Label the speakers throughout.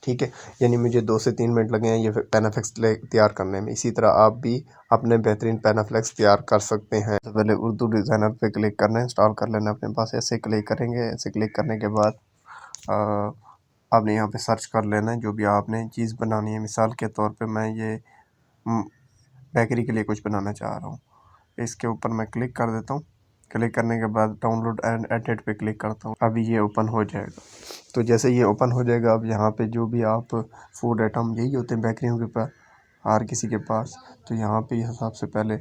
Speaker 1: ठीक है। यानी मुझे 2 से 3 मिनट लगे हैं ये पेनाफ्लेक्स तैयार करने में। इसी तरह आप भी अपने बेहतरीन पेनाफ्लेक्स तैयार कर सकते हैं। तो पहले उर्दू डिज़ाइनर पे क्लिक करना है, इंस्टॉल कर लेना अपने पास। ऐसे क्लिक करेंगे, ऐसे क्लिक करने के बाद आपने यहाँ पे सर्च कर लेना है जो भी आपने चीज़ बनानी है। मिसाल के तौर पे मैं ये बेकरी के लिए कुछ बनाना चाह रहा हूँ। इसके ऊपर मैं क्लिक कर देता हूँ। क्लिक करने के बाद डाउनलोड एंड एडिट पे क्लिक करता हूँ। अभी ये ओपन हो जाएगा। तो जैसे ये ओपन हो जाएगा, अब यहाँ पे जो भी आप फूड आइटम यही होते हैं बेकरियों के पास, हर किसी के पास। तो यहाँ पे सबसे पहले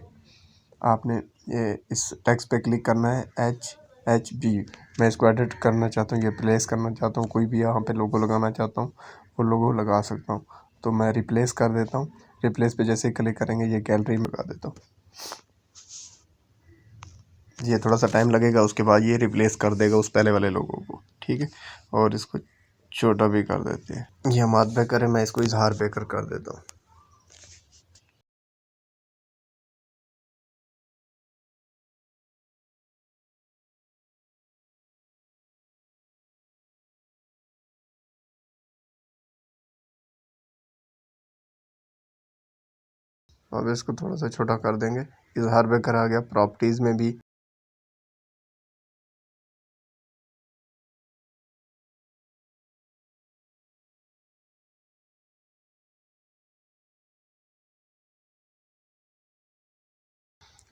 Speaker 1: आपने ये इस टेक्स्ट पे क्लिक करना है, HHB। मैं इसको एडिट करना चाहता हूँ, ये प्लेस करना चाहता हूँ। कोई भी यहाँ पे लोगो लगाना चाहता हूँ वो लोगो लगा सकता हूँ। तो मैं रिप्लेस कर देता हूँ। रिप्लेस पे जैसे क्लिक करेंगे ये गैलरी में लगा देता हूँ। ये थोड़ा सा टाइम लगेगा, उसके बाद ये रिप्लेस कर देगा उस पहले वाले लोगों को। ठीक है, और इसको छोटा भी कर देते हैं। ये हमाद बेकर है, मैं इसको इजहार बेकर कर देता हूँ। अब इसको थोड़ा सा छोटा कर देंगे। इजहार बेकर आ गया। प्रॉपर्टीज़ में भी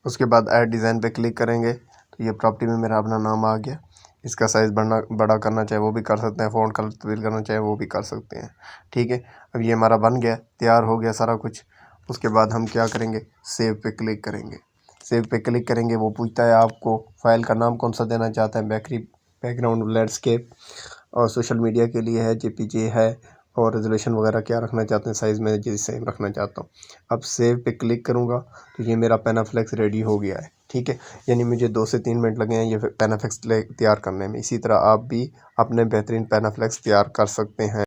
Speaker 1: उसके बाद ऐड डिज़ाइन पे क्लिक करेंगे तो ये प्रॉपर्टी में मेरा अपना नाम आ गया। इसका साइज़ बड़ा करना चाहे वो भी कर सकते हैं, फ़ॉन्ट कलर तब्दील करना चाहे वो भी कर सकते हैं। ठीक है, अब ये हमारा बन गया, तैयार हो गया सारा कुछ। उसके बाद हम क्या करेंगे, सेव पे क्लिक करेंगे। सेव पे क्लिक करेंगे, वो पूछता है आपको फ़ाइल का नाम कौन सा देना चाहता है। बेकरी बैकग्राउंड लैंडस्केप और सोशल मीडिया के लिए है, JPG है, और रेजोल्यूशन वगैरह क्या रखना चाहते हैं, साइज़ में जी सेम रखना चाहता हूँ। अब सेव पे क्लिक करूँगा तो ये मेरा पेनाफ्लेक्स रेडी हो गया है। ठीक है, यानी मुझे 2 से 3 मिनट लगे हैं ये पेनाफ्लेक्स तैयार करने में। इसी तरह आप भी अपने बेहतरीन पेनाफ्लेक्स तैयार कर सकते हैं।